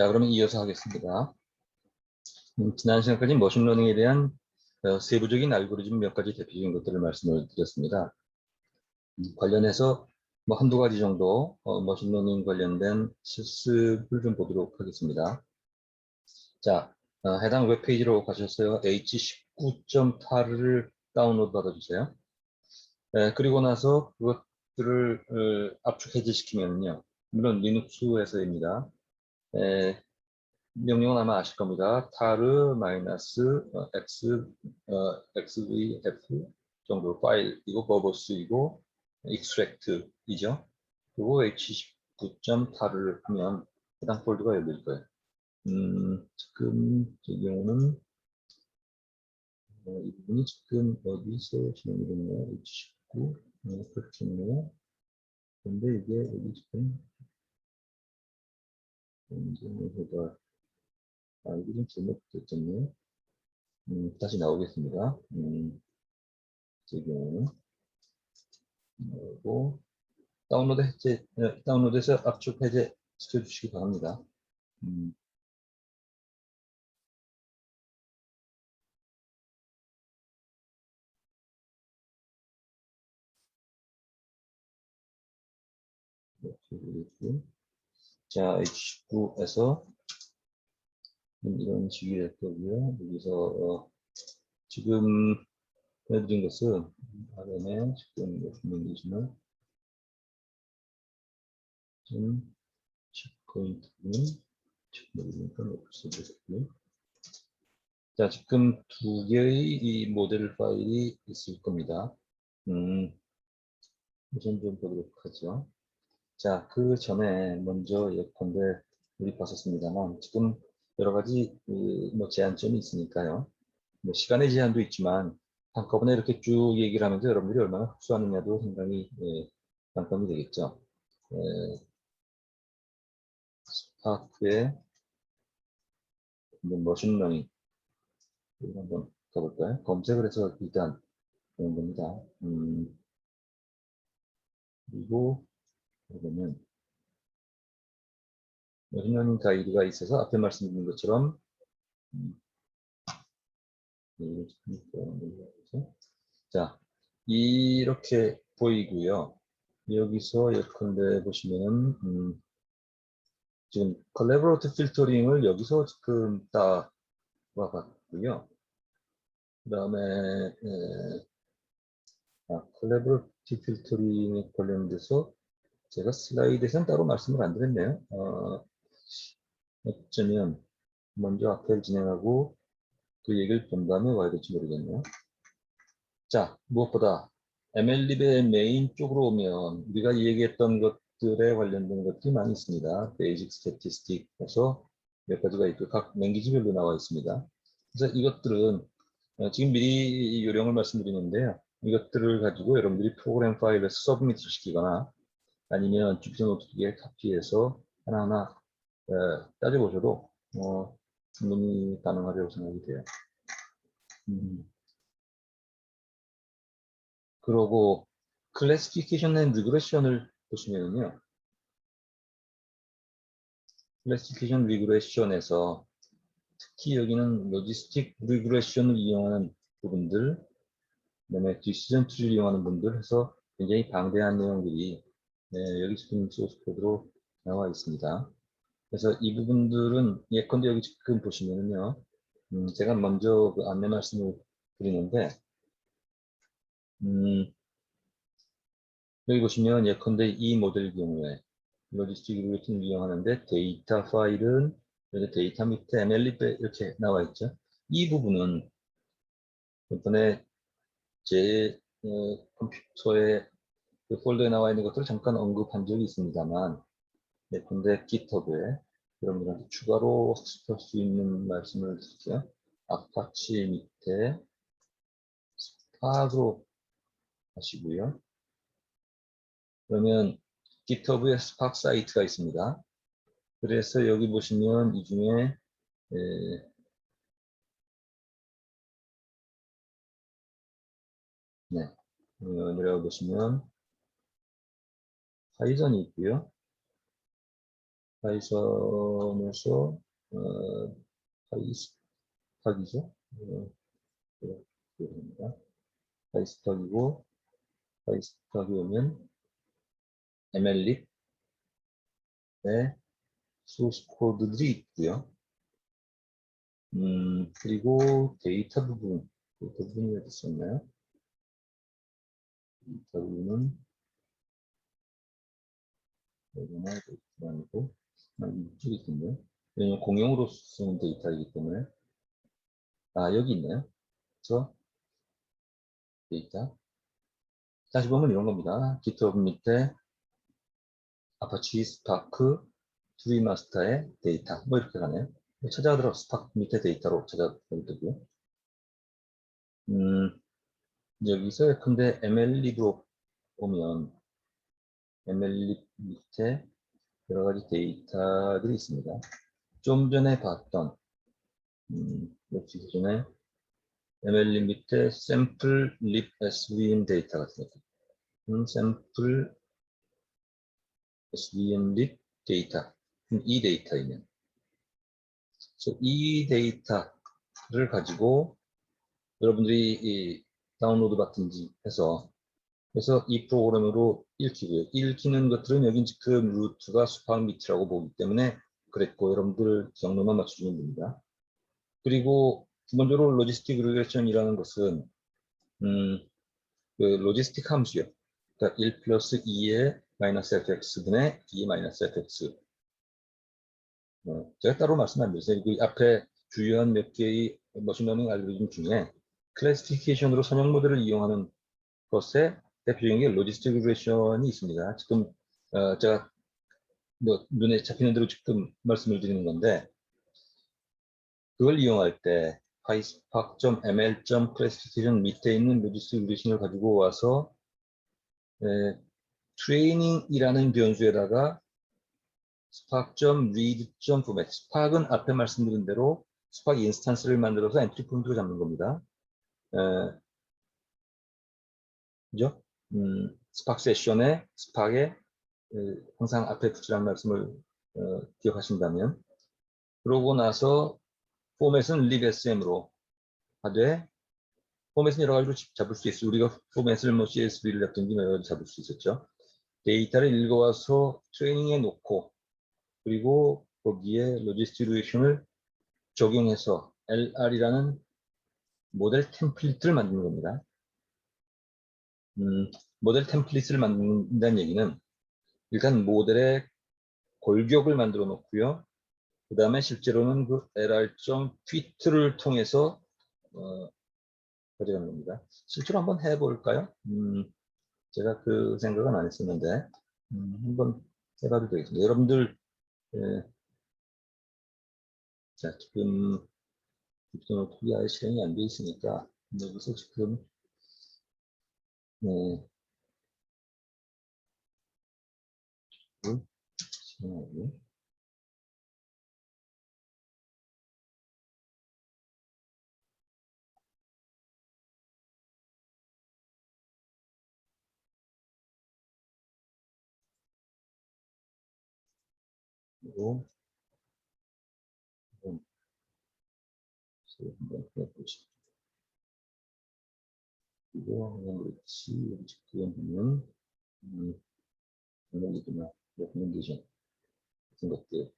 자, 그러면 이어서 하겠습니다. 지난 시간까지 머신러닝에 대한 세부적인 알고리즘 몇 가지 대표적인 것들을 말씀을 드렸습니다. 관련해서 뭐 한두 가지 정도 머신러닝 관련된 실습을 좀 보도록 하겠습니다. 자, 해당 웹페이지로 가셔서요. h19.tar을 다운로드 받아주세요. 그리고 나서 그것들을 압축 해제시키면요. 물론 리눅스에서입니다. 명령은 아마 아실 겁니다. 타르 마이너스 xvf 정도 파일이고 버버스이고 extract이죠. 그리고 h19.tar을 하면 해당 폴더가 열릴 거예요. 지금 제 경우는 이 부분이 지금 어디서 진행이 됐나요? h19 그렇군요. 근데 이게 여기 지금 이게 좀 잘못됐잖아요. 다시 나오겠습니다. 제 경우는 그리고 다운로드해서 압축 해제 시켜주시기 바랍니다. 자, H9에서 이런 식이 될 거고요. 여기서 지금 보여드린 것은 RM에 지금 도cumentation 지금 체크포인트는 자, 지금 두 개의 이 모델 파일이 있을 겁니다. 우선 좀 보도록 하죠. 자, 그 전에 먼저 예컨대 우리 봤었습니다만 지금 여러 가지 뭐 제한점이 있으니까요. 뭐 시간의 제한도 있지만 한꺼번에 이렇게 쭉 얘기를 하면서 여러분들이 얼마나 흡수하느냐도 상당히 관건이 되겠죠. 스파크의 머신러닝 한번 가볼까요? 검색을 해서 일단 보는 겁니다. 그리고 그러면 머신러닝 가이드가 있어서 앞에 말씀드린 것처럼 자, 이렇게 보이고요. 여기서 예컨대 보시면은 지금 컬래버레이티브 필터링을 여기서 지금 딱 와봤고요. 그 다음에 컬래버레이티브 필터링에 관련돼서 제가 슬라이드에서는 따로 말씀을 안 드렸네요. 어쩌면 먼저 앞에 진행하고 그 얘기를 본 다음에 와야 될지 모르겠네요. 자, 무엇보다 ML립의 메인 쪽으로 오면 우리가 얘기했던 것들에 관련된 것들이 많이 있습니다. 베이직 스태티스틱에서 몇 가지가 있고 각 랭귀지별로 나와 있습니다. 그래서 이것들은 지금 미리 요령을 말씀드리는데요. 이것들을 가지고 여러분들이 프로그램 파일을 서브밋을 시키거나 아니면 주피터 노트북에 카피해서 하나하나 따져보셔도 충분히 가능하다고 생각이 돼요. 그러고 클래시피케이션 앤 리그레션을 보시면요. 클래시피케이션 리그레션에서 특히 여기는 로지스틱 리그레션을 이용하는 부분들, 그다음에 디시전 트리를 이용하는 분들 해서 굉장히 방대한 내용들이 여기 지금 소스 코드로 나와 있습니다. 그래서 이 부분들은 예컨대 여기 지금 보시면은요. 제가 먼저 그 안내 말씀을 드리는데 여기 보시면 예컨대 이 모델 경우에 로지스틱 리그레션을 이용하는데 데이터 파일은 여기 데이터 밑에 ML립 이렇게 나와 있죠. 이 부분은 이번에 제 컴퓨터에 그 폴더에 나와 있는 것들을 잠깐 언급한 적이 있습니다만 예컨대 GitHub에 여러분들한테 추가로 학습할 수 있는 말씀을 드릴게요. 아파치 밑에 스파크로 하시고요. 그러면 GitHub에 스파크 사이트가 있습니다. 그래서 여기 보시면 이 중에 내려가 보시면 파이썬이 있고요. 파이썬에서 파이스탁이죠. 파이스탁이고 파이스탁이 오면 ML립의 소스 코드들이 있고요. 그리고 데이터 부분이 어디 있었나요? 데이터 부분은 여기나 데이터 아니고 이쪽에 있군요. 왜냐면 공용으로 쓰는 데이터이기 때문에 여기 있네요. 그래서 데이터 다시 보면 이런 겁니다. GitHub 밑에 아파치 스파크 트리마스터의 데이터 뭐 이렇게 가네요. 찾아가더라도 스파크 밑에 데이터로 찾아가면 되고요. 여기서 근데 MLlib으로 보면 MLlib 밑에 여러 가지 데이터들이 있습니다. 좀 전에 봤던 역시 기존에 MLlib 밑에 sample lib svm 데이터가 있습니다. sample svm lib 데이터 이 데이터이면 이 데이터를 가지고 여러분들이 이 다운로드 받든지 해서 그래서 이 프로그램으로 읽히고요. 읽히는 것들은 여기 지금 루트가 수학 밑이라고 보기 때문에 그랬고 여러분들 경로만 맞춰주면 됩니다. 그리고 기본적으로 로지스틱 리그레션이라는 것은 그 로지스틱 함수요. 그러니까 1 플러스 2의 마이너스 fx분의 2의 마이너스 fx. 제가 따로 말씀 안 드렸어요. 그 앞에 주요한 몇 개의 머신러닝 알고리즘 중에 클래시피케이션으로 선형 모델을 이용하는 것에 대표적인 게 로지스틱 리그레션이 있습니다. 지금 제가 뭐 눈에 잡히는 대로 지금 말씀을 드리는 건데 그걸 이용할 때 PySpark.ml.classification 밑에 있는 로지스틱 리그레션을 가지고 와서 트레이닝이라는 변수에다가 spark.read.format 스팍은 앞에 말씀드린 대로 스팍 인스턴스를 만들어서 엔트리 포인트로 잡는 겁니다. 그죠? 스팍 세션에 스팍에 항상 앞에 붙이라는 말씀을 기억하신다면 그러고 나서 포맷은 libsm으로 하되 포맷은 여러 가지로 잡을 수 있어요. 우리가 포맷을 뭐 CSV를 잡든지 여러 가지 잡을 수 있었죠. 데이터를 읽어와서 트레이닝에 놓고 그리고 거기에 로지스티루에이션을 적용해서 LR이라는 모델 템플릿을 만드는 겁니다. 모델 템플릿을 만든다는 얘기는 일단 모델의 골격을 만들어 놓고요. 그 다음에 실제로는 그 lr.fit를 통해서 가져가는 겁니다. 실제로 한번 해볼까요? 제가 그 생각은 안 했었는데 한번 해봐도 되겠습니다. 여러분들 자 지금 노트북이 아예 실행이 안 돼 있으니까 여기서 지금 실행하고 그리고 한번 해보시죠. 이거 그렇지 지금 보면 레코멘디나 레코멘데이션 같은 것들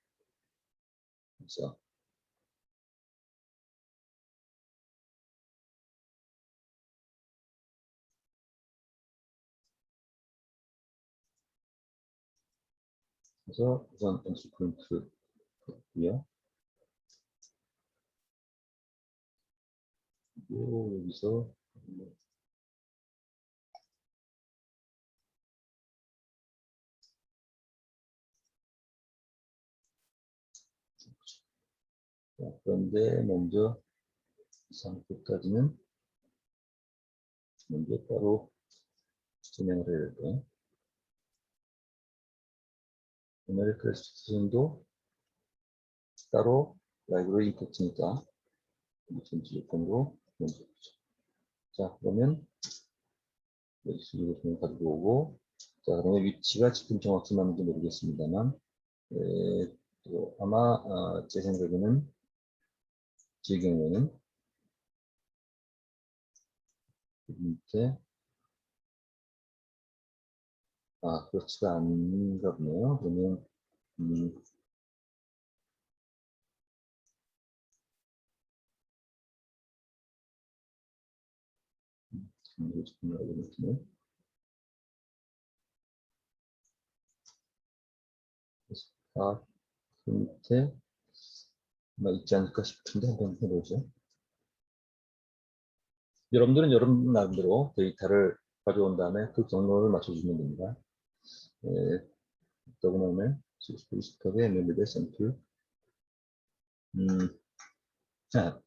그래서 우선 엔트리 포인트 있고요. 그리고 여기서 그런데 먼저 이 상태까지는 먼저 따로 진행을 해야 될까요? 에메리 클래시피케이션도 따로 라이브러리 임포트니까 전지조건으로 먼저 보죠. 자 그러면 여기서 가지고 오고 자 그러면 위치가 지금 정확히 맞는지 모르겠습니다만 또 아마 제 생각에는 제 경우에는 밑에 그렇지가 않은가 보네요. 그러면 그 밑에 있지 않을까 싶은데 한번 해보죠. 여러분들은 여러분 나름대로 데이터를 가져온 다음에 그 경로를 맞춰주면 됩니다. 더구나 스페시픽하게 MLB의 샘플 자,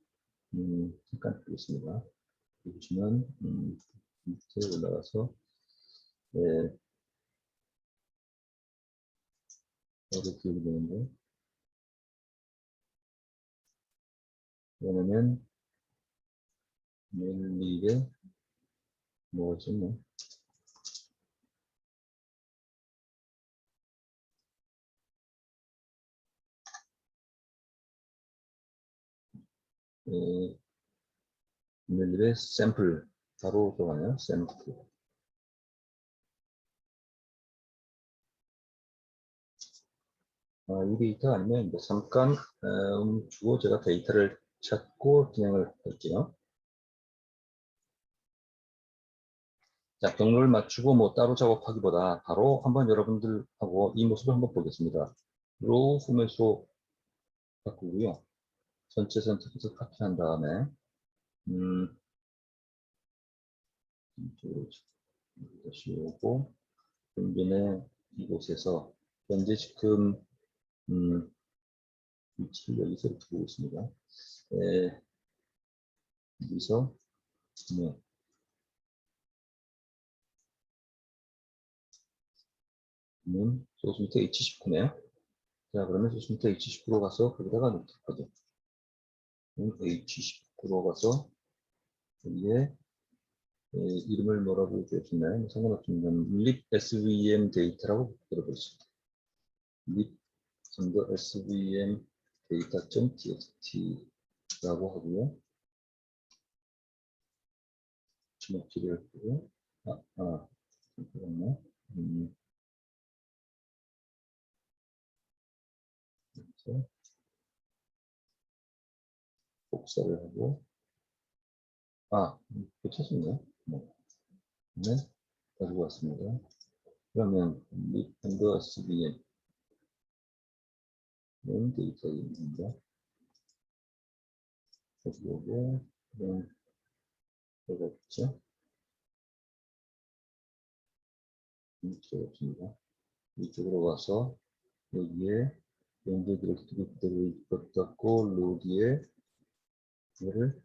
잠깐 보겠습니다. 보시면 밑에 올라가서 어디 기억이 되는데 왜냐면 MLB의 뭐지 뭐 MLB의 샘플 바로 들어가네요. 샘플 이 데이터 아니면 잠깐 주고 제가 데이터를 찾고 진행을 할게요. 자, 경로를 맞추고 뭐 따로 작업하기보다 바로 한번 여러분들하고 이 모습을 한번 보겠습니다. 로우 포맷으로 바꾸고요. 전체 선택해서 카피한 다음에 이쪽으로 다시 오고 좀 전에 이곳에서 현재 지금 위치를 여기서 이렇게 보고 있습니다. 여기서 소스 밑에 H19네요. 자, 그러면 소스 밑에 H19로 가서 거기다가 넣을 거죠. H19로 가서 여기에 이름을 뭐라고 주었나요? 상관없습니다. lib svm 데이터라고 들어보겠습니다. lib svm data.txt라고 하고요. 주먹기를 했고요. 잠깐만요. 그래서 복사를 하고 붙였었네요. 네, 가지고 왔습니다. 그러면 lib svm 데이터입니다. 가지고 오고 뭐가 있죠? 이쪽에 없습니다. 이쪽으로 와서 여기에 연계 디렉터리 그대로 입력받고 로드에 이거를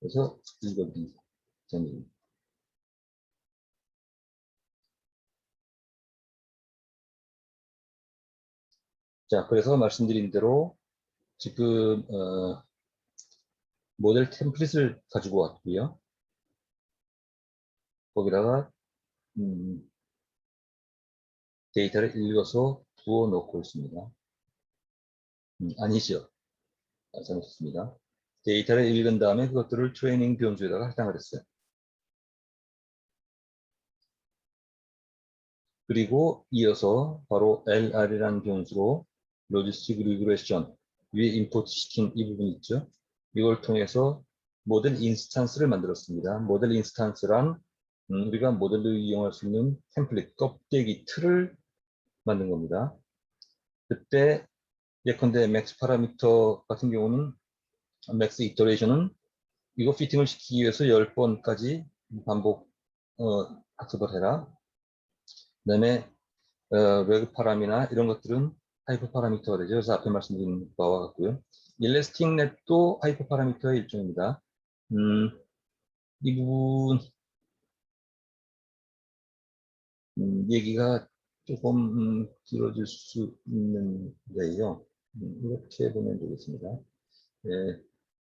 해서 읽어드립니다. 자, 그래서 말씀드린 대로 지금 모델 템플릿을 가지고 왔고요. 거기다가 데이터를 읽어서 부어 놓고 있습니다. 아니죠. 잘못했습니다. 데이터를 읽은 다음에 그것들을 트레이닝 변수에다가 할당을 했어요. 그리고 이어서 바로 LR이라는 변수로 로지스틱 리그레션 위에 임포트 시킨 이 부분 있죠. 이걸 통해서 모델 인스탄스를 만들었습니다. 모델 인스탄스란 우리가 모델로 이용할 수 있는 템플릿, 껍데기, 틀을 만든 겁니다. 그때 예컨대 맥스 파라미터 같은 경우는 맥스 이터레이션은 이거 피팅을 시키기 위해서 10번까지 반복 학습을 해라. 그 다음에 레그 파람이나 이런 것들은 하이퍼 파라미터가 되죠. 그래서 앞에 말씀드린 바와 같고요. 일레스틱 넷도 하이퍼 파라미터의 일종입니다. 이 부분 얘기가 조금 길어질 수 있는데요. 이렇게 보면 되겠습니다.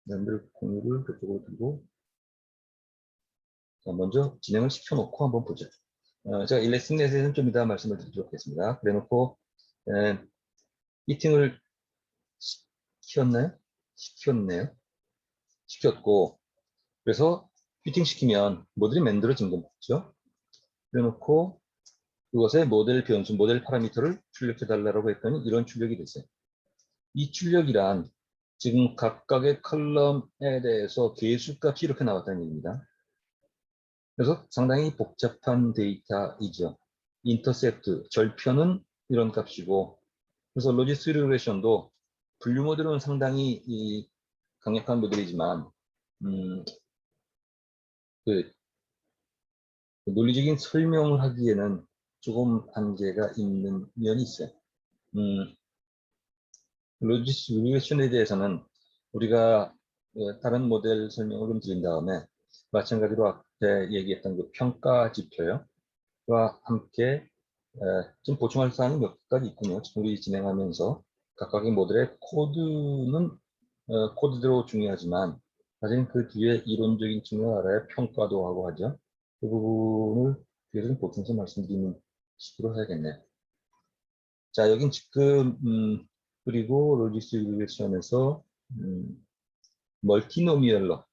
멤버 공유를 그쪽으로 두고 먼저 진행을 시켜놓고 한번 보죠. 제가 일렉스넷에 대해서는 좀 이따 말씀을 드리도록 하겠습니다. 그래놓고 미팅을 시켰네요. 시켰고, 그래서 피팅시키면 모델이 만들어진 거죠. 그래놓고 그것의 모델 변수, 모델 파라미터를 출력해달라고 했더니 이런 출력이 됐어요. 이 출력이란 지금 각각의 컬럼에 대해서 개수값이 이렇게 나왔다는 얘기입니다. 그래서 상당히 복잡한 데이터이죠. 인터셉트, 절편은 이런 값이고, 그래서 로지스틱 리그레션도 분류 모델은 상당히 강력한 모델이지만 그 논리적인 설명을 하기에는 조금 한계가 있는 면이 있어요. 로지스틱 리그레션에 대해서는 우리가 다른 모델 설명을 좀 드린 다음에 마찬가지로 앞에 얘기했던 그 평가 지표와 함께 좀 보충할 사항이 몇 가지 있군요. 우리 진행하면서 각각의 모델의 코드는 코드대로 중요하지만 사실 그 뒤에 이론적인 측면 알아야 평가도 하고 하죠. 그 부분을 뒤에서 좀 보충해서 말씀드리는 식으로 해야겠네요. 자, 여긴 지금 그리고 로지스틱 리그레션에서 멀티노미얼로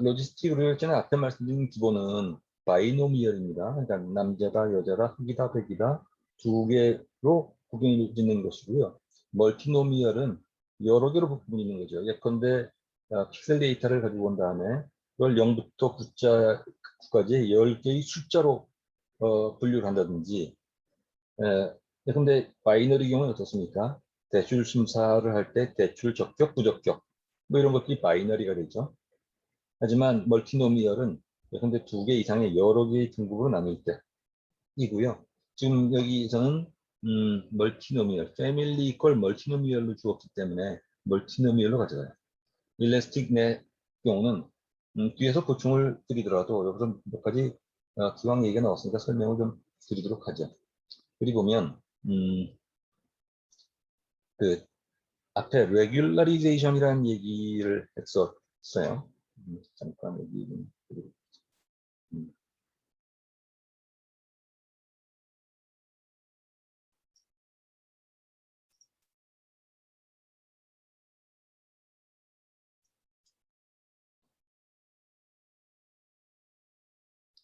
로지스틱 리그레션의 앞에 말씀드린 기본은 바이노미얼입니다. 그러니까 남자다, 여자다, 흑이다, 백이다 두 개로 구분이 짓는 것이고요. 멀티노미얼은 여러 개로 구분이 있는 거죠. 예컨대 픽셀 데이터를 가지고 온 다음에 그걸 0부터 9까지 10개의 숫자로 분류를 한다든지 예컨대 바이너리 경우는 어떻습니까? 대출 심사를 할 때 대출 적격, 부적격 뭐 이런 것들이 바이너리가 되죠. 하지만 멀티노미얼은 예컨대 2개 이상의 여러 개의 등급으로 나눌 때이고요. 지금 여기서는 멀티노미얼, 패밀리 이퀄 멀티노미얼로 주었기 때문에 멀티노미얼로 가져가요. 일렉스틱 넷 경우는 뒤에서 보충을 드리더라도 여기서 몇 가지 기왕 얘기가 나왔으니까 설명을 좀 드리도록 하죠. 여기 보면 그 앞에 regularizzation이라는 얘기를 했었어요. 잠깐 여기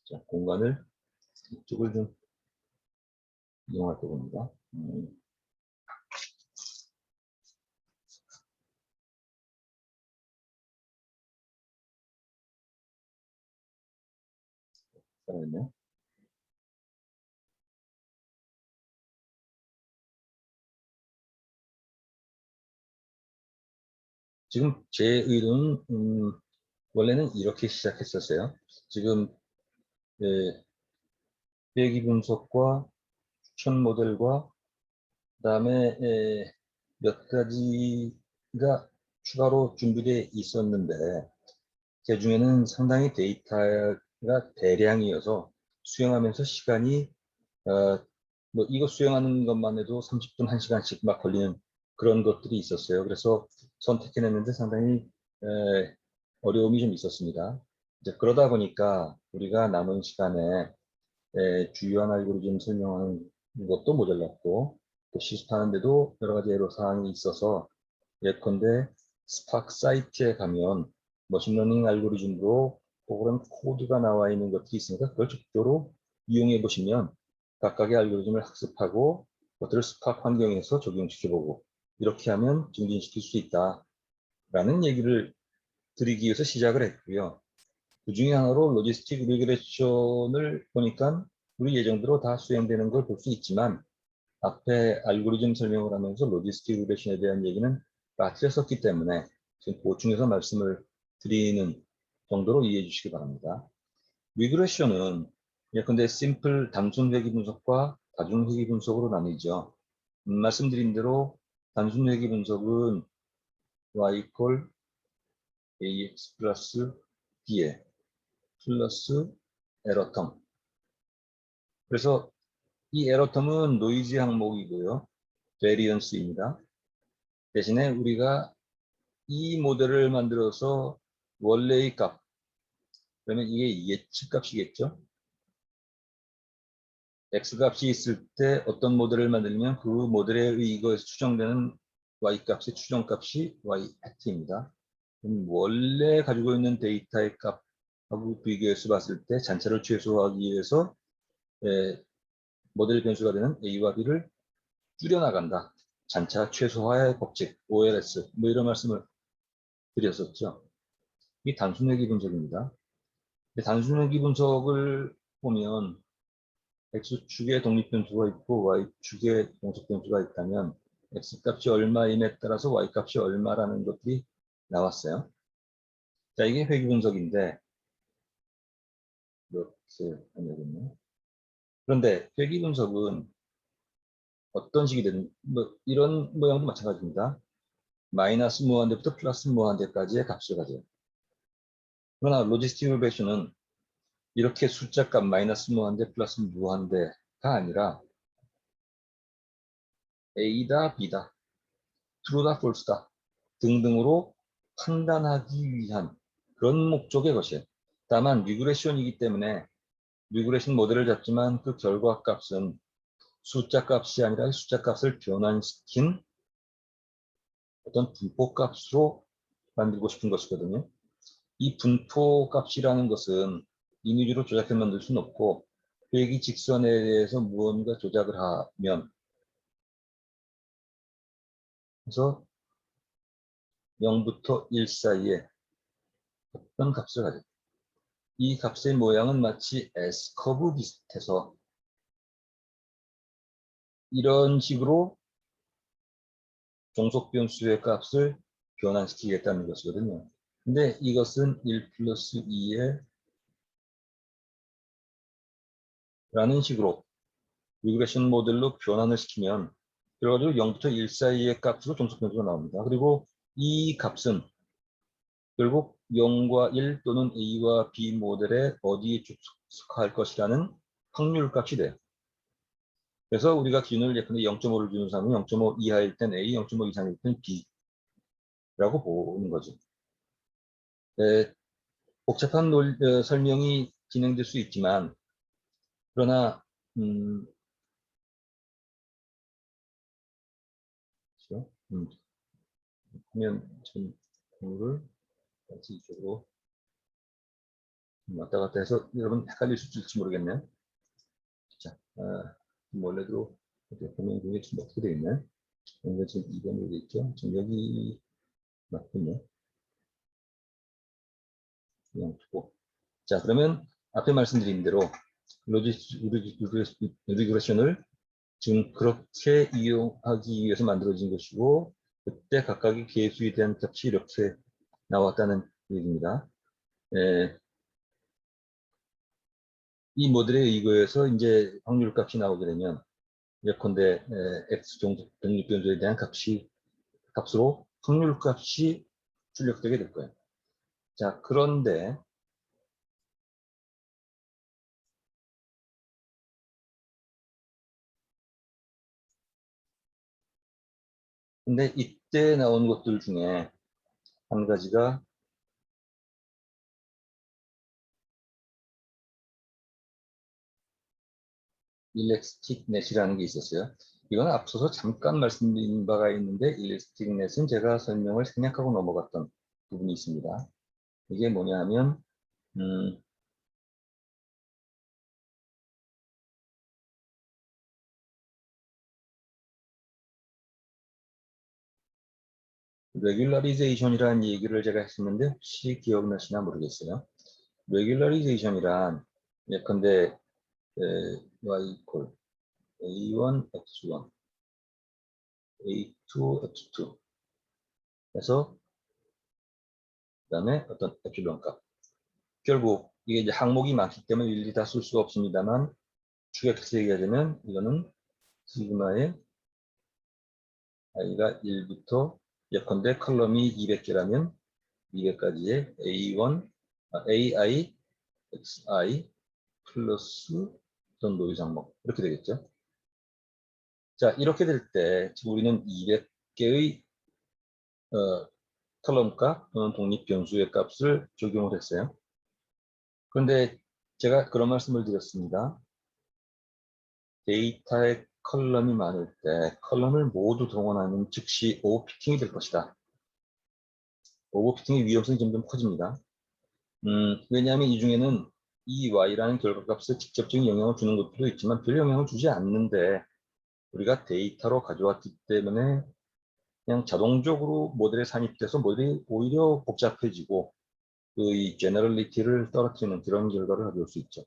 자, 공간을 이쪽을 좀 이용할 겁니다. 잠깐만요. 지금 제 의도는 원래는 이렇게 시작했었어요. 지금 배기 분석과 추천 모델과 그다음에 몇 가지가 추가로 준비되어 있었는데 그 중에는 상당히 데이터가 대량이어서 수행하면서 시간이 뭐 이거 수행하는 것만 해도 30분, 1시간씩 막 걸리는 그런 것들이 있었어요. 그래서 선택해냈는데 상당히 어려움이 좀 있었습니다. 이제 그러다 보니까 우리가 남은 시간에 주요한 알고리즘 설명하는 것도 모자랐고 또 시습하는데도 여러 가지 애로사항이 있어서 예컨대 스파크 사이트에 가면 머신러닝 알고리즘으로 그런 코드가 나와 있는 것들이 있으니까 그걸 적극적으로 이용해 보시면 각각의 알고리즘을 학습하고 그것들을 스파크 환경에서 적용시켜보고 이렇게 하면 증진시킬 수 있다라는 얘기를 드리기 위해서 시작을 했고요. 그 중에 하나로 로지스틱 리그레션을 보니까 우리 예정대로 다 수행되는 걸 볼 수 있지만 앞에 알고리즘 설명을 하면서 로지스틱 리그레션에 대한 얘기는 빠뜨렸었기 때문에 지금 보충해서 말씀을 드리는 정도로 이해해 주시기 바랍니다. 리그레션은 예컨대 심플 단순 회귀 분석과 다중 회귀 분석으로 나뉘죠. 말씀드린 대로 단순 회귀 분석은 y equal ax 플러스 b에 플러스 에러텀. 그래서 이 에러텀은 노이즈 항목이고요. 베리언스입니다. 대신에 우리가 이 모델을 만들어서 원래의 값, 그러면 이게 예측값이겠죠? x값이 있을 때 어떤 모델을 만들면 그 모델에 의거해서 추정되는 y값의 추정값이 y_입니다. 그럼 원래 가지고 있는 데이터의 값하고 비교해서 봤을 때 잔차를 최소화하기 위해서 모델 변수가 되는 a와 b를 줄여나간다. 잔차 최소화의 법칙, OLS, 뭐 이런 말씀을 드렸었죠. 이 단순회귀 분석입니다. 단순회귀 분석을 보면 X축에 독립변수가 있고 Y축에 종속변수가 있다면 X값이 얼마임에 따라서 Y값이 얼마라는 것들이 나왔어요. 자, 이게 회귀 분석인데 이렇게 하면요. 그런데 회귀 분석은 어떤 식이 되든 뭐 이런 모양도 마찬가지입니다. 마이너스 무한대부터 플러스 무한대까지의 값을 가져요. 그러나 로지스틱 리그레션은 이렇게 숫자값 마이너스 무한대 플러스 무한대가 아니라 A다 B다 true다 false다 등등으로 판단하기 위한 그런 목적의 것이에요. 다만 리그레션이기 때문에 리그레션 모델을 잡지만 그 결과 값은 숫자 값이 아니라 숫자 값을 변환시킨 어떤 분포 값으로 만들고 싶은 것이거든요. 이 분포 값이라는 것은 이미지로 조작해 만들 수는 없고 회귀 직선에 대해서 무언가 조작을 하면 그래서 0부터 1 사이에 어떤 값을 가져요. 이 값의 모양은 마치 S커브 비슷해서 이런 식으로 종속 변수의 값을 변환시키겠다는 것이거든요. 근데 이것은 1 플러스 2에 라는 식으로 리그레션 모델로 변환을 시키면 그래가지고 0부터 1 사이의 값으로 종속 변수가 나옵니다. 그리고 이 값은 결국 0과 1 또는 A와 B 모델에 어디에 속할 것이라는 확률 값이 돼요. 그래서 우리가 기준을 예컨대 0.5를 기준으로 삼으면 0.5 이하일 땐 A, 0.5 이상일 땐 B라고 보는 거죠. 복잡한 설명이 진행될 수 있지만 그러나 그렇죠? 화면 전 공유를 같이 이쪽으로 왔다 갔다 해서 여러분 헷갈리실지 모르겠네요. 자, 원래대로 화면 공유 지금 어떻게 되어 있나요? 여기가 지금 2번으로 되어 있죠? 지금 여기 맞군요. 그냥 두고. 자, 그러면 앞에 말씀드린 대로 리그레션을 지금 그렇게 이용하기 위해서 만들어진 것이고 그때 각각의 개수에 대한 값이 이렇게 나왔다는 얘기입니다. 이 모델에 의거해서 이제 확률 값이 나오게 되면 예컨대 x 종속 독립변수에 대한 값으로 확률 값이 출력되게 될 거예요. 자, 그런데 이때 나온 것들 중에 한 가지가 일렉스틱 넷이라는 게 있었어요. 이건 앞서서 잠깐 말씀드린 바가 있는데 일렉스틱 넷은 제가 설명을 생략하고 넘어갔던 부분이 있습니다. 이게 뭐냐 하면 레귤러리제이션이라는 얘기를 제가 했었는데 혹시 기억나시나 모르겠어요. 레귤러리제이션이란 예컨대 y 이퀄 a1 x1 a2 x2 해서 그다음에 어떤 에필론 값 결국 이게 이제 항목이 많기 때문에 일일이 다 쓸 수가 없습니다만 추격해서 얘기하자면 이거는 시그마의 i가 1부터 예컨대 컬럼이 200개라면 200까지의 ai xi 플러스 어떤 노이즈 항목 이렇게 되겠죠. 자, 이렇게 될 때 우리는 200개의 컬럼 값 또는 독립 변수의 값을 적용을 했어요. 그런데 제가 그런 말씀을 드렸습니다. 데이터의 컬럼이 많을 때 컬럼을 모두 동원하는 즉시 오버피팅이 될 것이다. 오버피팅의 위험성이 점점 커집니다. 왜냐하면 이 중에는 이 y라는 결과값에 직접적인 영향을 주는 것도 있지만 별 영향을 주지 않는데 우리가 데이터로 가져왔기 때문에 그냥 자동적으로 모델에 산입돼서 모델이 오히려 복잡해지고 이 제너럴리티를 떨어뜨리는 그런 결과를 가져올 수 있죠.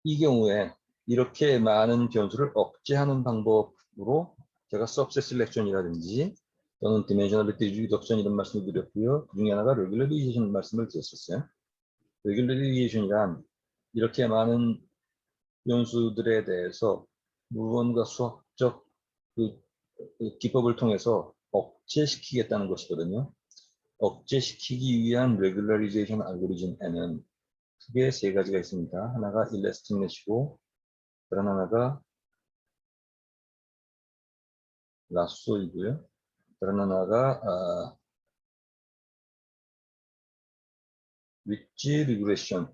이 경우에 이렇게 많은 변수를 억제하는 방법으로 제가 subset selection이라든지 또는 dimensionality reduction 이런 말씀을 드렸고요. 그 중에 하나가 regularization 말씀을 드렸었어요. regularization이란 이렇게 많은 변수들에 대해서 무언가 수학적 그 기법을 통해서 억제시키겠다는 것이거든요. 억제시키기 위한 regularization 알고리즘에는 크게 세 가지가 있습니다. 하나가 일라스틱넷이고 다른 하나가 라쏘이고요. 다른 하나가 릿지 리그레션이라는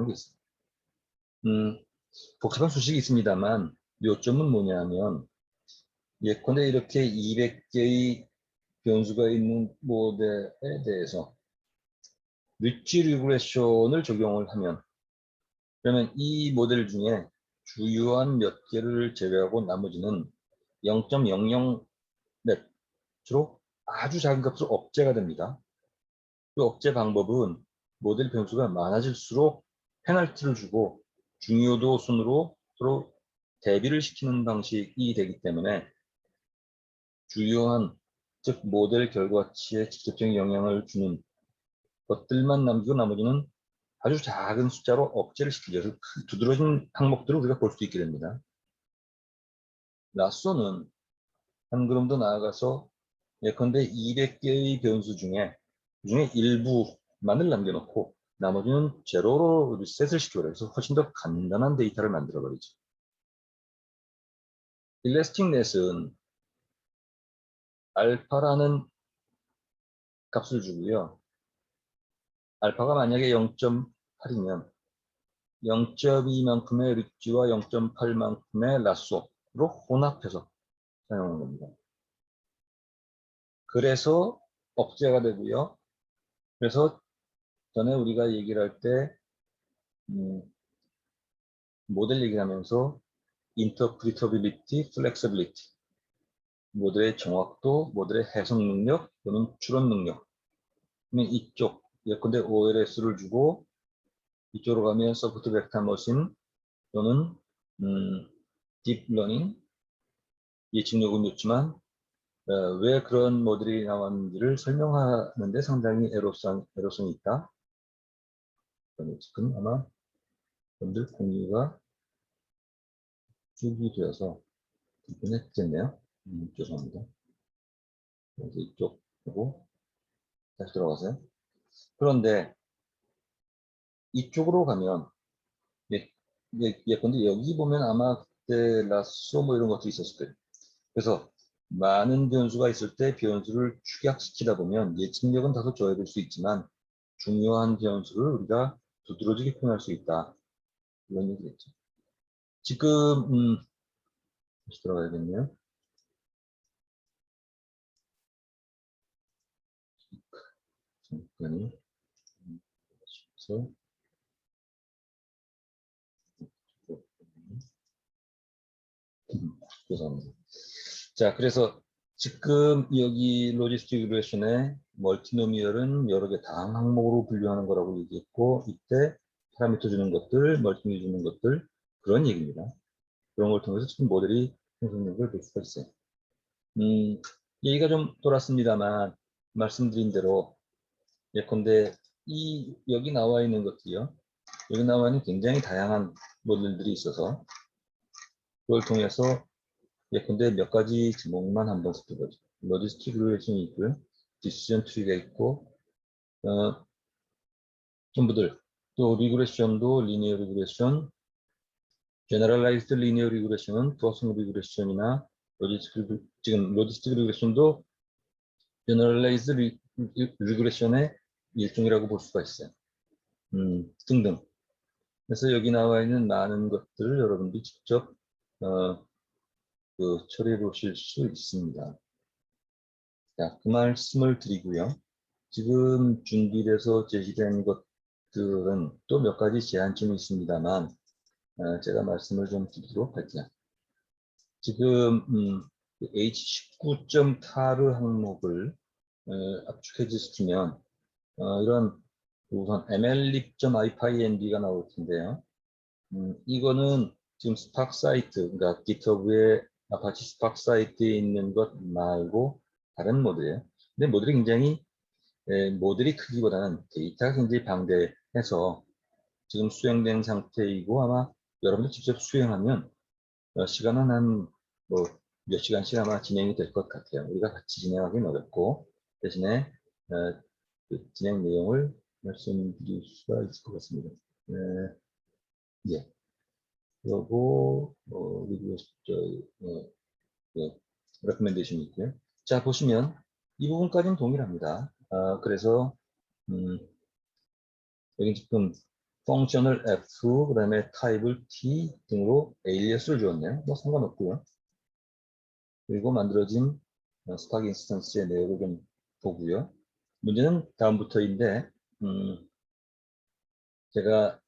게 있습니다. 복잡한 수식이 있습니다만 요점은 뭐냐면 예컨대 이렇게 200개의 변수가 있는 모델에 대해서 릿지 리그레션을 적용을 하면 그러면 이 모델 중에 주요한 몇 개를 제외하고 나머지는 0.00 넷으로 아주 작은 값으로 억제가 됩니다. 그 억제 방법은 모델 변수가 많아질수록 페널티를 주고 중요도 순으로 서로 대비를 시키는 방식이 되기 때문에 주요한 즉 모델 결과치에 직접적인 영향을 주는 것들만 남기고 나머지는 아주 작은 숫자로 억제를 시키죠. 두드러진 항목들을 우리가 볼 수 있게 됩니다. 라쏘는 한 걸음 더 나아가서 예컨대 200개의 변수 중에 그중에 일부만을 남겨놓고 나머지는 제로로 리셋을 시켜버려요. 그래서 훨씬 더 간단한 데이터를 만들어버리죠. 일라스틱넷은 알파라는 값을 주고요. 알파가 만약에 0.8이면 0.2만큼의 릿지와 0.8만큼의 라쏘로 혼합해서 사용하는 겁니다. 그래서 억제가 되고요. 그래서 전에 우리가 얘기를 할 때 모델 얘기하면서 interpretability, flexibility, 모델의 정확도, 모델의 해석 능력 또는 추론 능력 이쪽 예컨대 OLS를 주고 이쪽으로 가면 소프트 벡터 머신 또는 딥러닝 예측력은 좋지만 왜 그런 모델이 나왔는지를 설명하는데 상당히 애로성이 있다. 지금 아마 여러분들 공유가 쭉이 되어서 불편했겠네요. 죄송합니다. 그래서 이쪽 보고 다시 들어가세요. 그런데 이쪽으로 가면 예컨대 여기 보면 아마 그때 라쏘 뭐 이런 것도 있었을 거예요. 그래서 많은 변수가 있을 때 변수를 축약시키다 보면 예측력은 다소 좋아질 수 있지만 중요한 변수를 우리가 두드러지게 표현할 수 있다. 이런 얘기겠죠. 지금 다시 들어가야겠네요. 잠깐만요. 죄송합니다. 자, 그래서 지금 여기 로지스틱 리그레션의 멀티노미얼은 여러 개 다항 항목으로 분류하는 거라고 얘기했고 이때 파라미터 주는 것들, 멀티노미 주는 것들 그런 얘기입니다. 그런 걸 통해서 지금 모델이 생성된 걸 볼 수가 있어요. 얘기가 좀 돌았습니다만 말씀드린 대로 예컨대 여기 나와 있는 것들이요. 여기 나와 있는 굉장히 다양한 모델들이 있어서 그걸 통해서 예컨대 몇 가지 제목만 한번 살펴보죠. 로지스틱 리그레션이 있고요. 디시전 트리가 있고 전부들 또 리그레션도 리니어 리그레션, 제너럴라이즈드 리니어 리그레션은 투어성 리그레션이나 지금 로지스틱 리그레션도 제너럴라이즈드 리그레션의 일종이라고 볼 수가 있어요. 등등. 그래서 여기 나와 있는 많은 것들을 여러분들이 직접 처리해 보실 수 있습니다. 자, 그 말씀을 드리고요. 지금 준비돼서 제시된 것들은 또 몇 가지 제한점이 있습니다만 제가 말씀을 좀 드리도록 할게요. 지금 H19.타르 항목을 압축해주시면 이런 우선 mlib.ipynb가 나올 텐데요. 이거는 지금 스팍 사이트, 그러니까 GitHub의 아파치 스팍 사이트에 있는 것 말고 다른 모델이에요. 근데 모델이 굉장히 모델이 크기보다는 데이터가 굉장히 방대해서 지금 수행된 상태이고 아마 여러분들 직접 수행하면 시간은 한 몇 시간씩 아마 진행이 될 것 같아요. 우리가 같이 진행하기는 어렵고 대신에 그 진행 내용을 말씀드릴 수가 있을 것 같습니다. 예. 요거 리뷰 레코멘데이션이 있고요. 자 보시면 이 부분까지는 동일합니다. 그래서 여기 지금 펑셔널 F 그다음에 타입을 T 등으로 에일리어스를 주었네요. 뭐 상관없고요. 그리고 만들어진 스팍 인스턴스의 내용을 좀 보고요. 문제는 다음부터인데 제가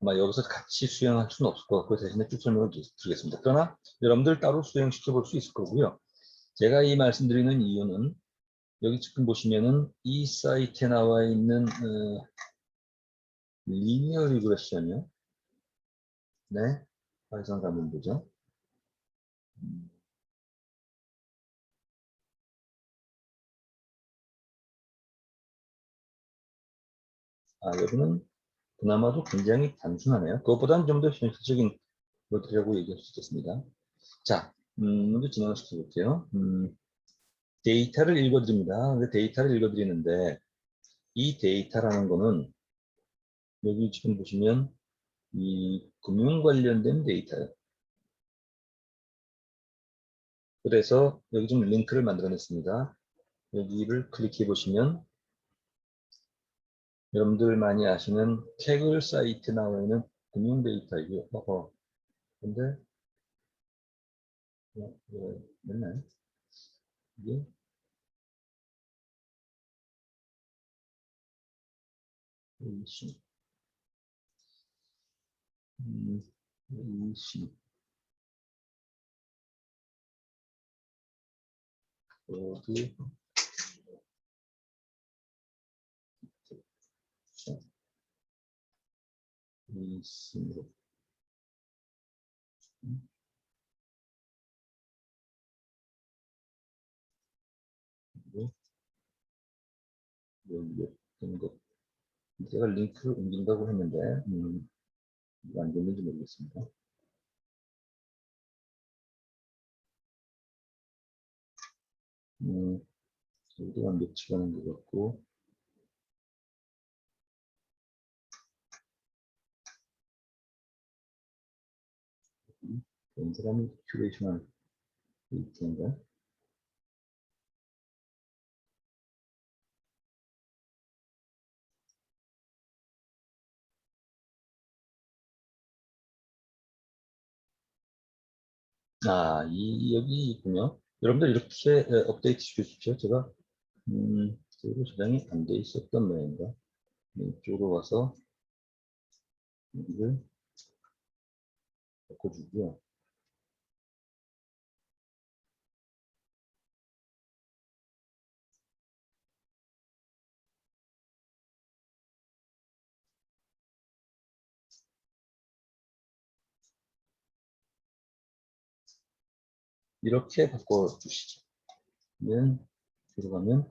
아마 여기서 같이 수행할 수는 없을 것 같고 대신에 쭉 설명을 드리겠습니다. 그러나 여러분들 따로 수행시켜 볼 수 있을 거고요. 제가 이 말씀드리는 이유는 여기 지금 보시면은 이 사이트에 나와 있는 리니어 리그레션이요. 네, 파이썬 가면 되죠. 여기는 그나마도 굉장히 단순하네요. 그것보다는 좀 더 현실적인 것들이라고 얘기할 수 있겠습니다. 자, 먼저 진행을 시켜볼게요. 데이터를 읽어드립니다. 근데 데이터를 읽어드리는데 이 데이터라는 거는 여기 지금 보시면 이 금융 관련된 데이터예요. 그래서 여기 좀 링크를 만들어냈습니다. 여기를 클릭해 보시면 여러분들 많이 아시는 태글 사이트 나와 있는 금융 데이터이고요. 근데 맨날 이게 이시 이시 어디 이시로 연결된 것. 제가 링크를 옮긴다고 했는데 이거 안 됐는지 모르겠습니다. 여기가 며칠 가는 것 같고 사람이 큐레이션할 데이터인가? 여기 있군요. 여러분들 이렇게 업데이트 시켜주십시오. 제가 제대로 저장이 안 돼 있었던 모양인가? 이쪽으로 와서 이걸 바꿔주고요. 이렇게 바꿔주시죠. 들어가면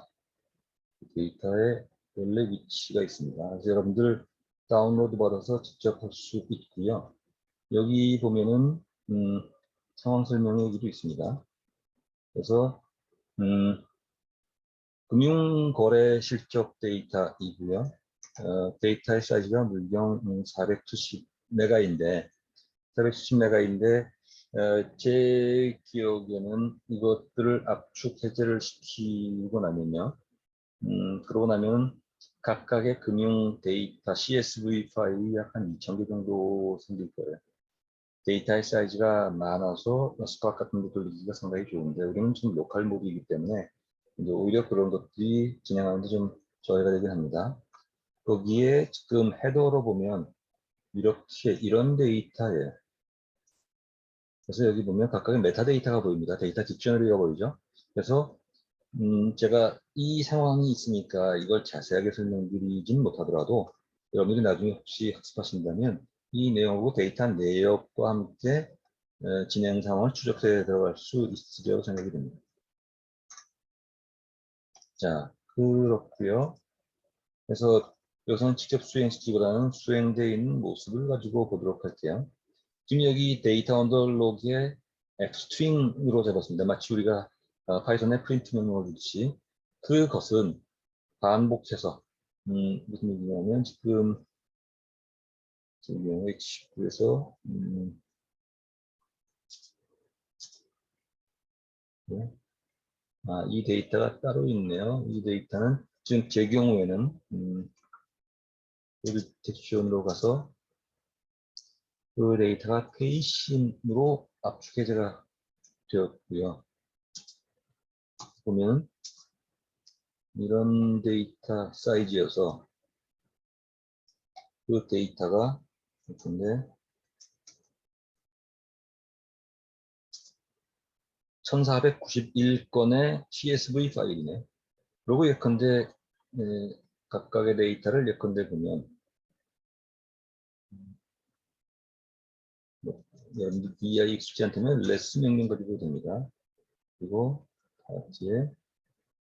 데이터의 원래 위치가 있습니다. 그래서 여러분들 다운로드 받아서 직접 할 수 있고요. 여기 보면은 상황 설명 여기도 있습니다. 그래서 금융거래 실적 데이터이고요. 데이터의 사이즈가 물경 470메가인데 470메가인데 제 기억에는 이것들을 압축 해제를 시키고 나면요. 그러고 나면 각각의 금융 데이터 CSV 파일이 약 한 2,000개 정도 생길 거예요. 데이터의 사이즈가 많아서 스파크 같은 데 돌리기가 상당히 좋은데 우리는 지금 로컬 모드이기 때문에 이제 오히려 그런 것들이 진행하는데 좀 저해가 되긴 합니다. 거기에 지금 헤더로 보면 이렇게 이런 데이터에 그래서 여기 보면 각각의 메타데이터가 보입니다. 데이터 딕셔너리가 보이죠. 그래서 제가 이 상황이 있으니까 이걸 자세하게 설명드리진 못하더라도 여러분들이 나중에 혹시 학습하신다면 이 내용하고 데이터 내역과 함께 진행 상황을 추적해 들어갈 수 있으리라고 생각이 됩니다. 자, 그렇고요. 그래서 여기서는 직접 수행시키기보다는 수행되어 있는 모습을 가지고 보도록 할게요. 지금 여기 데이터 언더로그에 스트링으로 잡았습니다. 마치 우리가 파이썬의 프린트 명령을 주듯이 그것은 반복해서 무슨 얘기냐면 지금 H19에서 네. 이 데이터가 따로 있네요. 이 데이터는 지금 제 경우에는 여기 딕션으로 가서 그 데이터가 페이심으로 압축해제가 되었고요. 보면 이런 데이터 사이즈여서 그 데이터가 근데 1491건의 CSV 파일이네. 그리고 예컨대 각각의 데이터를 예컨대 보면 여러분들 BI 익숙지 않다면 less 명령 가지고 됩니다. 그리고 파트에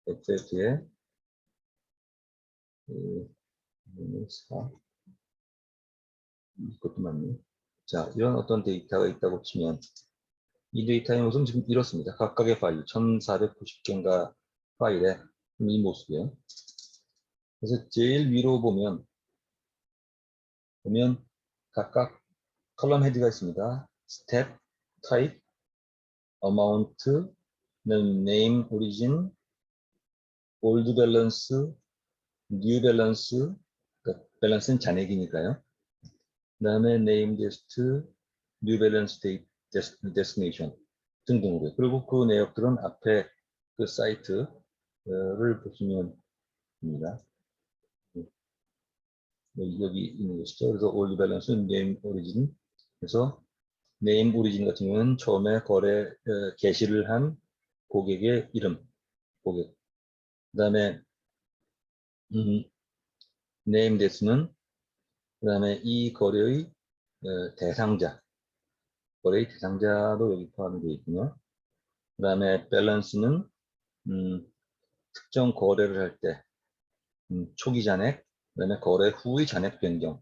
FF에 4 이것도 맞네. 자, 이런 어떤 데이터가 있다고 치면 이 데이터의 모습은 지금 이렇습니다. 각각의 파일 1490개인가 파일에 이 모습이에요. 그래서 제일 위로 보면 각각 컬럼 헤드가 있습니다. 스텝, 타입, 어마운트, name, origin, old balance, new balance, 그러니까 밸런스는 잔액이니까요. 그 다음에 name dest, new balance date, destination 등등으로. 그리고 그 내역들은 앞에 그 사이트를 보시면 됩니다. 여기 있는 것이죠. 그래서 old balance, name, origin. 그래서 name origin 같은 경우는 처음에 거래 게시를 한 고객의 이름, 고객. 그 다음에 name 대수는 그 다음에 이 거래의 대상자, 거래의 대상자도 여기 포함이 되어 있군요. 그 다음에 balance는 특정 거래를 할 때 초기 잔액, 그 다음에 거래 후의 잔액 변경예요.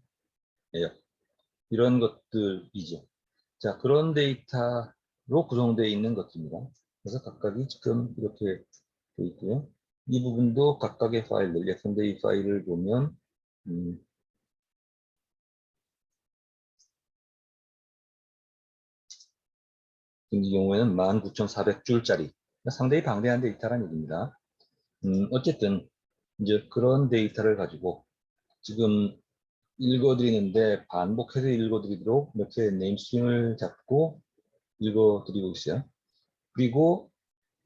이런 것들이죠. 자, 그런 데이터로 구성되어 있는 것입니다. 그래서 각각이 지금 이렇게 되어 있고요. 이 부분도 각각의 파일들, 예컨대 이 파일을 보면 이 경우에는 19,400줄짜리 상당히 방대한 데이터라는 얘기입니다. 어쨌든 이제 그런 데이터를 가지고 지금 읽어드리는데 반복해서 읽어드리도록 이렇게 네임스트링을 잡고 읽어드리고 있어요. 그리고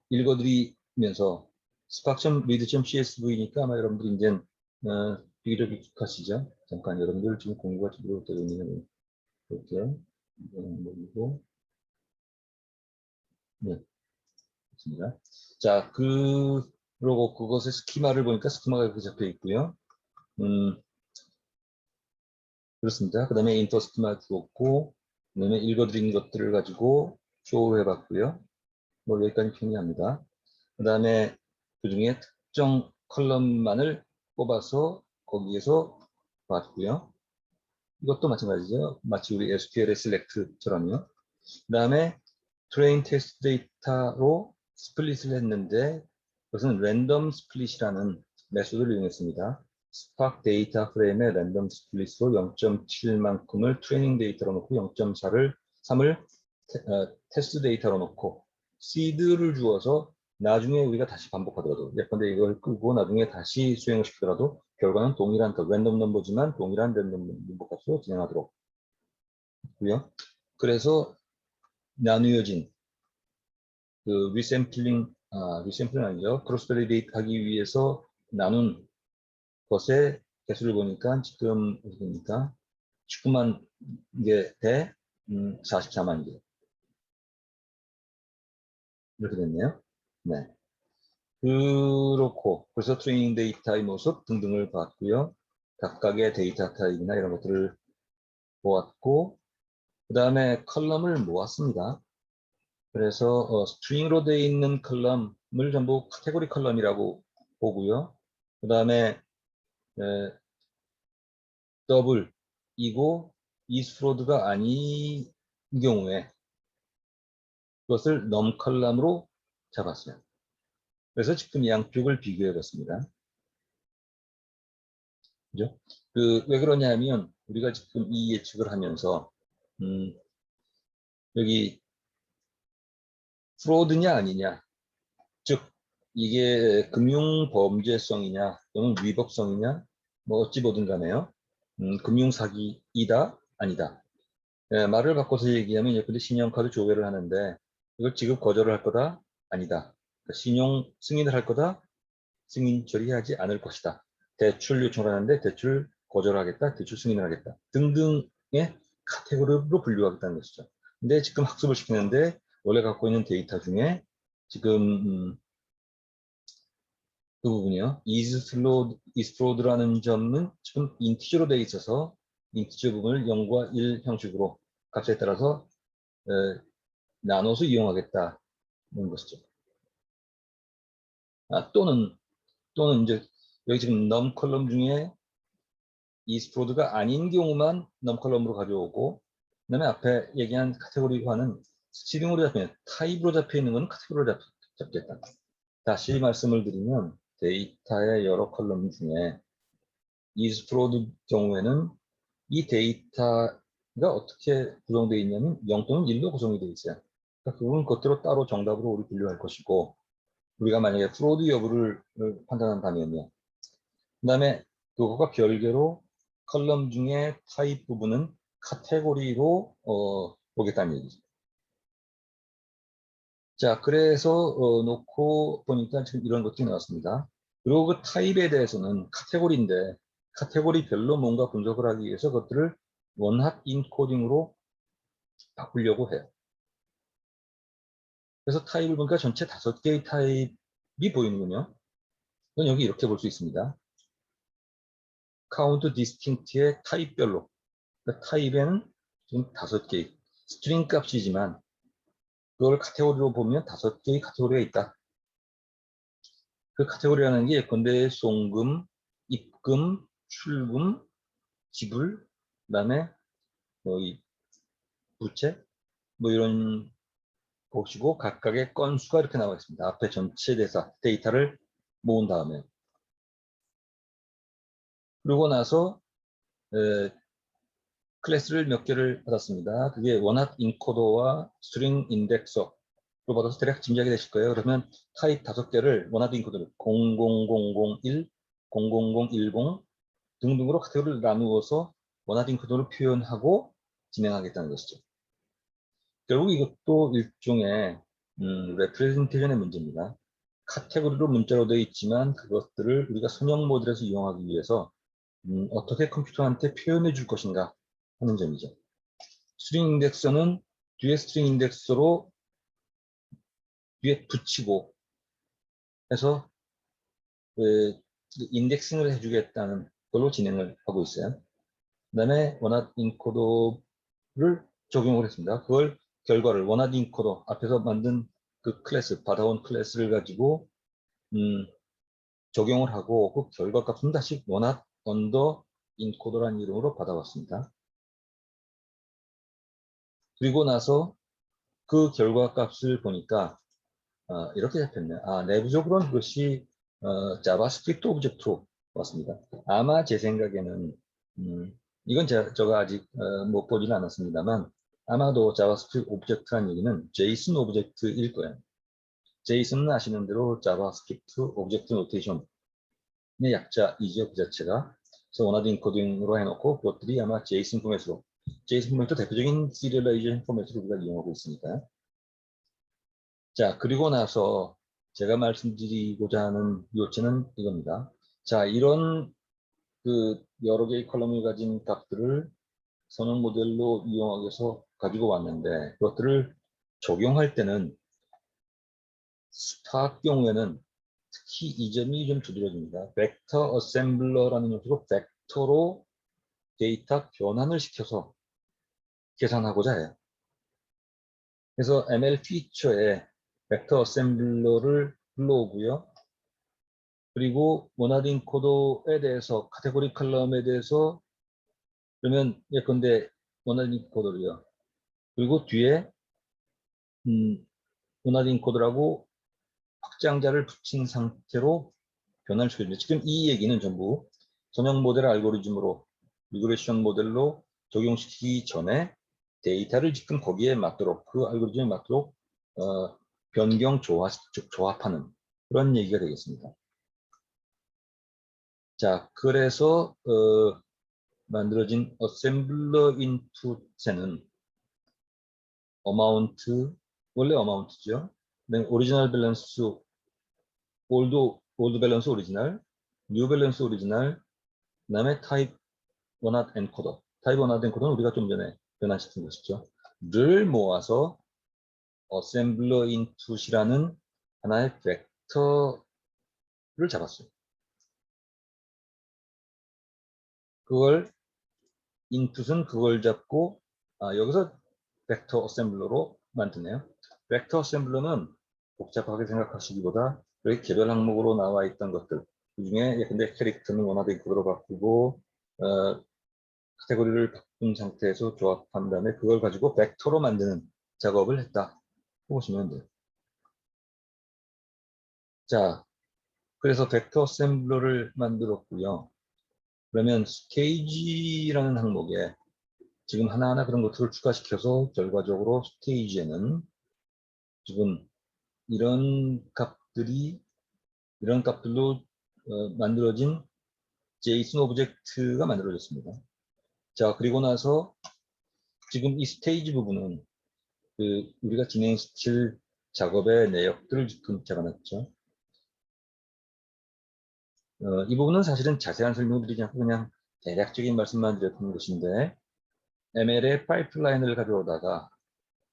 읽어드리면서 spark.read.csv니까 아마 여러분들이 이제 비교적 익숙하시죠? 잠깐 여러분들 지금 공부가 제대로 되고 있는 이렇게 모이고 네, 좋습니다. 자, 그러고 그것의 스키마를 보니까 스키마가 이렇게 잡혀 있고요. 그렇습니다. 그 다음에 인터 스키마 주었고, 그 다음에 읽어드린 것들을 가지고 쇼 해봤고요. 뭐 여기까지 정리합니다. 그 다음에 그 중에 특정 컬럼만을 뽑아서 거기에서 봤고요. 이것도 마찬가지죠. 마치 우리 SQL의 select처럼요. 그 다음에 트레인 테스트 데이터로 스플릿을 했는데 그것은 랜덤 스플릿이라는 메소드를 이용했습니다. 스파크 데이터 프레임의 랜덤 스플릿으로 0.7만큼을 트레이닝 데이터로 놓고 0.3을 테스트 데이터로 놓고 시드를 주어서 나중에 우리가 다시 반복하더라도, 예컨대 이걸 끄고 나중에 다시 수행을 시키더라도 결과는 동일한 랜덤 넘버지만 동일한 랜덤 넘버 값으로 진행하도록 하고요. 그래서 나누어진 그 리샘플링 아니죠. 크로스 밸리데이트 하기 위해서 나눈 것의 개수를 보니까 지금 어떻게 됩니까? 19만 개 대 44만 개 이렇게 됐네요. 네. 그렇고 그래서 트레이닝 데이터의 모습 등등을 봤고요. 각각의 데이터 타입이나 이런 것들을 보았고 그 다음에 컬럼을 모았습니다. 그래서 스트링으로 되어 있는 컬럼을 전부 카테고리 컬럼이라고 보고요. 그 다음에 더블이고 이스프로드가 아닌 경우에 그것을 넘 컬럼으로 잡았어요. 그래서 지금 양쪽을 비교해 봤습니다. 그죠? 왜 그러냐면 우리가 지금 이 예측을 하면서 여기 프로드냐 아니냐, 즉 이게 금융범죄성이냐 또는 위법성이냐 뭐 어찌 보든 간에요. 금융사기이다 아니다. 말을 바꿔서 얘기하면 예컨대 신용카드 조회를 하는데 이걸 지급 거절을 할 거다 아니다. 그러니까 신용 승인을 할 거다 승인 처리하지 않을 것이다. 대출 요청을 하는데 대출 거절하겠다, 대출 승인을 하겠다 등등의 카테고리로 분류하겠다는 것이죠. 근데 지금 학습을 시키는데 원래 갖고 있는 데이터 중에 지금 그 부분이요. is flawed라는 점은 지금 인티저로 되어 있어서 인티저 부분을 0과 1 형식으로 값에 따라서 나눠서 이용하겠다는 것이죠. 또는 이제 여기 지금 넘 컬럼 중에 is flawed가 아닌 경우만 넘 컬럼으로 가져오고 그다음에 앞에 얘기한 카테고리화는 스트링으로 잡히는 타입으로 잡혀 있는 건 카테고리로 잡겠다. 다시 말씀을 드리면 데이터의 여러 컬럼 중에 is flawed 경우에는 이 데이터가 어떻게 구성되어 있냐면 0 또는 1로 구성이 되어 있어요. 그러니까 그건 그것대로 따로 정답으로 우리 분류할 것이고 우리가 만약에 프로드 여부를 판단한다면요. 그 다음에 그거가 별개로 컬럼 중에 타입 부분은 카테고리로 보겠다는 얘기죠. 자, 그래서 놓고 보니까 지금 이런 것들이 나왔습니다. 그리고 그 타입에 대해서는 카테고리인데 카테고리별로 뭔가 분석을 하기 위해서 그것들을 원합 인코딩으로 바꾸려고 해요. 그래서 타입을 보니까 전체 5개의 타입이 보이는군요. 그건 여기 이렇게 볼 수 있습니다. 카운트 디스팅트의 타입별로. 그러니까 타입에는 지금 5개의 스트링 값이지만 그걸 카테고리로 보면 5개의 카테고리가 있다. 그 카테고리라는 게 예컨대 송금, 입금, 출금, 지불, 그다음에 이 부채 뭐 이런 것이고 각각의 건수가 이렇게 나와 있습니다. 앞에 전체 대사 데이터를 모은 다음에 그러고 나서 클래스를 몇 개를 받았습니다. 그게 원합 인코더와 스트링 인덱서로 받아서 대략 짐작이 되실 거예요. 그러면 타입 5개를 원합 인코더를 00001, 00010 등등으로 카테고리를 나누어서 원합 인코더를 표현하고 진행하겠다는 것이죠. 결국 이것도 일종의 레프레젠테이션의 문제입니다. 카테고리로 문자로 되어 있지만 그것들을 우리가 선형 모델에서 이용하기 위해서 어떻게 컴퓨터한테 표현해 줄 것인가 하는 점이죠. 스트링 인덱서는 뒤에 스트링 인덱서로 뒤에 붙이고 해서 인덱싱을 해주겠다는 걸로 진행을 하고 있어요. 그 다음에 원합 인코더를 적용을 했습니다. 그걸 결과를 원합 인코더 앞에서 만든 그 클래스, 받아온 클래스를 가지고 적용을 하고 그 결과 값은 다시 원합 언더 인코더라는 이름으로 받아왔습니다. 그리고 나서 그 결과 값을 보니까 이렇게 잡혔네요. 내부적으로는 그것이 자바스크립트 오브젝트로 왔습니다. 아마 제 생각에는 이건 제가 아직 못 보지는 않았습니다만 아마도 자바스크립트 오브젝트라는 얘기는 제이슨 오브젝트일 거예요. JSON은 아시는 대로 자바스크립트 오브젝트 노테이션의 약자이죠, 그 자체가. 그래서 원하는 인코딩으로 해놓고 그것들이 아마 JSON 포맷으로, JSON 포맷도 대표적인 시리얼라이제이션 포맷으로 우리가 이용하고 있으니까. 자, 그리고 나서 제가 말씀드리고자 하는 요체는 이겁니다. 자, 이런 그 여러 개의 컬럼을 가진 값들을 선형 모델로 이용하기 위해서 가지고 왔는데 그것들을 적용할 때는 스타 경우에는 특히 이 점이 좀 두드러집니다. 벡터 어셈블러라는 요소로 벡터로 데이터 변환을 시켜서 계산하고자 해요. 그래서 ML 피처에 벡터 어셈블러를 불러오고요. 그리고 모나딩 코드에 대해서 카테고리 컬럼에 대해서 그러면 예컨대 모나딩 코드를요. 그리고 뒤에 모나딩 코드라고 확장자를 붙인 상태로 변환을 시켜줍니다. 지금 이 얘기는 전부 선형 모델 알고리즘으로 리그레션 모델로 적용시키기 전에 데이터를 지금 거기에 맞도록 그 알고리즘에 맞도록 변경 조합하는 그런 얘기가 되겠습니다. 자, 그래서 만들어진 어셈블러 인풋에는 어마운트, 원래 어마운트죠. 오리지널 밸런스, 올드 밸런스 오리지널, 뉴 밸런스 오리지널, 그 다음에 타입 원핫 엔코더. 타입 원핫 엔코더는 우리가 좀 전에 변환시킨 것이죠. 를 모아서 어셈블러 인풋이라는 하나의 벡터를 잡았어요. 그걸 인풋은 그걸 잡고 여기서 벡터 어셈블러로 만드네요. 벡터 어셈블러는 복잡하게 생각하시기보다 여기 개별 항목으로 나와 있던 것들 그 중에 근데 캐릭터는 원하된 코드로 바꾸고 카테고리를 바꾼 상태에서 조합한 다음에 그걸 가지고 벡터로 만드는 작업을 했다 보시면 돼요. 자, 그래서 벡터 어셈블러를 만들었고요. 그러면 스테이지라는 항목에 지금 하나하나 그런 것들을 추가시켜서 결과적으로 스테이지에는 지금 이런 값들로 만들어진 JSON 오브젝트가 만들어졌습니다. 자, 그리고 나서 지금 이 스테이지 부분은 우리가 진행시킬 작업의 내역들을 지금 잡아놨죠. 이 부분은 사실은 자세한 설명을 드리지 않고 그냥 대략적인 말씀만 드렸던 것인데 ML의 파이프라인을 가져오다가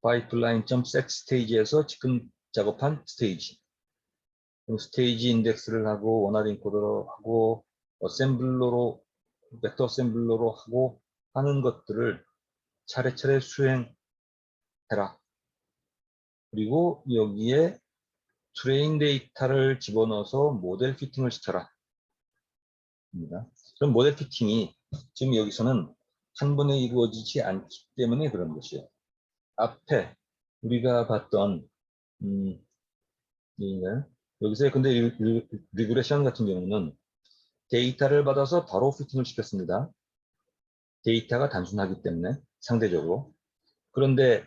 파이프라인.set 스테이지에서 지금 작업한 스테이지 스테이지 인덱스를 하고 원활 인코더로 하고 어셈블러로 벡터 어셈블러로 하고 하는 것들을 차례차례 수행해라. 그리고 여기에 트레인 데이터를 집어넣어서 모델 피팅을 시켜라. 입니다. 그럼 모델 피팅이 지금 여기서는 한 번에 이루어지지 않기 때문에 그런 것이에요. 앞에 우리가 봤던 여기서 근데 리그레션 같은 경우는 데이터를 받아서 바로 피팅을 시켰습니다. 데이터가 단순하기 때문에 상대적으로. 그런데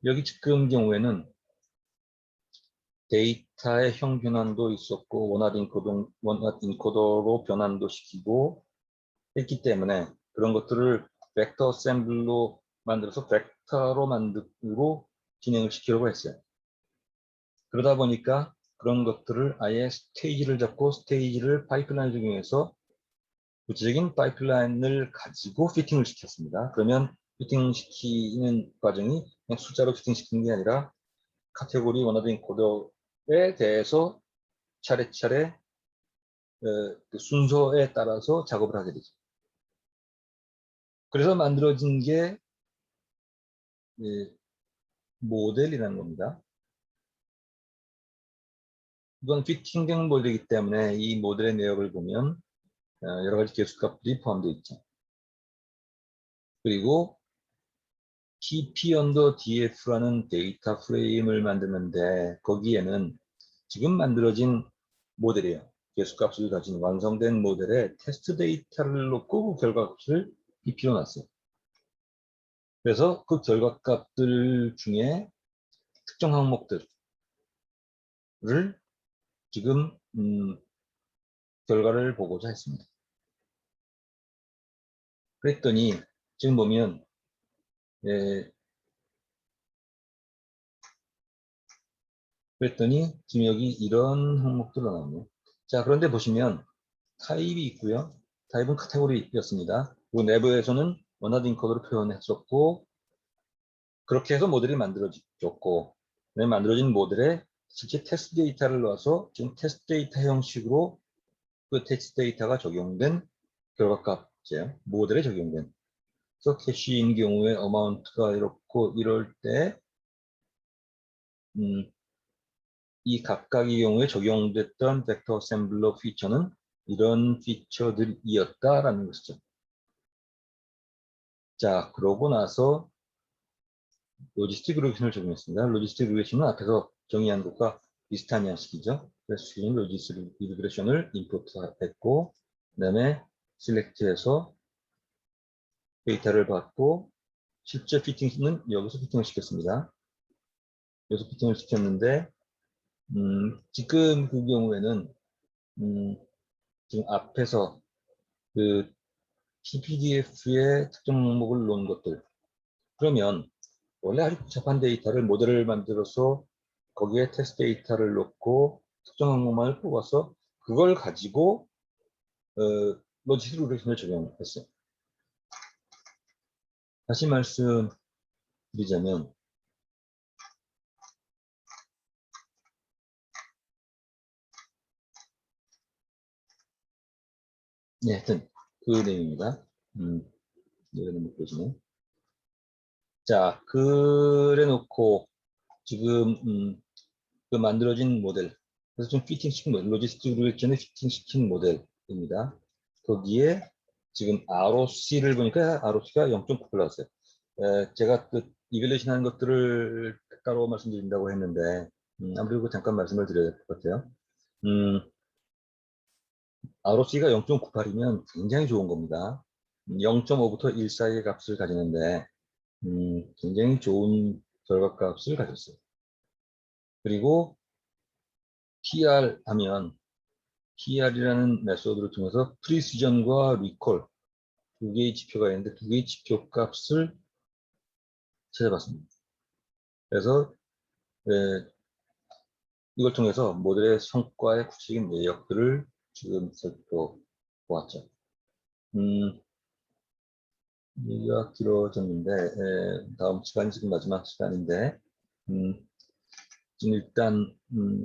여기 지금 경우에는 데이터의 형 변환도 있었고 원활 인코더로 변환도 시키고 했기 때문에 그런 것들을 벡터 어셈블로 만들어서 벡터로 만들고 진행을 시키려고 했어요. 그러다 보니까 그런 것들을 아예 스테이지를 잡고 스테이지를 파이프라인을 적용해서 구체적인 파이프라인을 가지고 피팅을 시켰습니다. 그러면 피팅 시키는 과정이 그냥 숫자로 피팅 시키는 게 아니라 카테고리 원하된 코드에 대해서 차례차례 그 순서에 따라서 작업을 하게 되죠. 그래서 만들어진 게 모델이라는 겁니다. 이건 피팅된 모델이기 때문에 이 모델의 내역을 보면 여러 가지 개수값들이 포함되어 있죠. 그리고 TP_DF라는 데이터 프레임을 만드는데 거기에는 지금 만들어진 모델이에요. 개수값을 가진 완성된 모델에 테스트 데이터를 놓고 그 결과값을 TP로 놨어요. 그래서 그 결과값들 중에 특정 항목들을 지금 결과를 보고자 했습니다. 그랬더니 지금 보면 지금 여기 이런 항목들이 나오네요. 자, 그런데 보시면 타입이 있고요. 타입은 카테고리였습니다. 그리고 내부에서는 원하드 인코드로 표현했었고, 그렇게 해서 모델이 만들어졌고, 만들어진 모델에 실제 테스트 데이터를 넣어서 지금 테스트 데이터 형식으로 그 테스트 데이터가 적용된 결과값이에요. 모델에 적용된. 그래서 캐시인 경우에 어마운트가 이렇고 이럴 때 이 각각의 경우에 적용됐던 벡터 어셈블러 피처는 이런 피처들이었다라는 것이죠. 자, 그러고 나서 로지스틱 리그레션을 적용했습니다. 로지스틱 리그레션은 앞에서 정의한 것과 비슷한 양식이죠. 그래서 지금 로지스틱 리그레션을 임포트했고, 그 다음에 셀렉트해서 데이터를 받고, 실제 피팅은 여기서 피팅을 시켰습니다. 여기서 피팅을 시켰는데, 지금 그 경우에는, 지금 앞에서 그 PPDF에 특정 목록을 놓은 것들, 그러면 원래 아주 복잡한 데이터를 모델을 만들어서 거기에 테스트 데이터를 넣고 특정 항목만을 뽑아서 그걸 가지고 로지스틱 리그레션을 적용했어요. 다시 말씀드리자면 네, 하여튼 그 내용입니다. 이거는 못 보시네. 자, 그래 놓고 지금 그 만들어진 모델, 그래서 좀 피팅시킨 모델, 로지스틱 리그레션에 피팅시킨 모델입니다. 거기에 지금 ROC를 보니까 ROC가 0.9 나왔어요. 제가 그 이벨레이션 하는 것들을 따로 말씀드린다고 했는데 아무래도 잠깐 말씀을 드려야 될 것 같아요. ROC가 0.98이면 굉장히 좋은 겁니다. 0.5부터 1 사이의 값을 가지는데 굉장히 좋은 결과값을 가졌어요. 그리고 PR 하면 PR이라는 메소드를 통해서 프리시전과 리콜 두 개의 지표가 있는데 두 개의 지표 값을 찾아봤습니다. 그래서 이걸 통해서 모델의 성과의 구체적인 내역들을 지금 살펴보았죠. 얘기가 길어졌는데 다음 시간이 지금 마지막 시간인데 지금 일단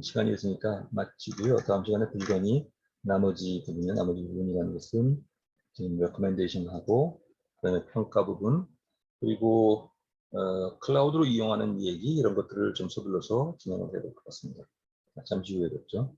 시간이 있으니까 마치고요. 다음 시간에 부지런히 나머지 부분이라는 것은 지금 레코멘데이션 하고 그다음에 평가 부분 그리고 클라우드로 이용하는 얘기 이런 것들을 좀 서둘러서 진행을 해야 될 것 같습니다. 잠시 후에 뵙죠.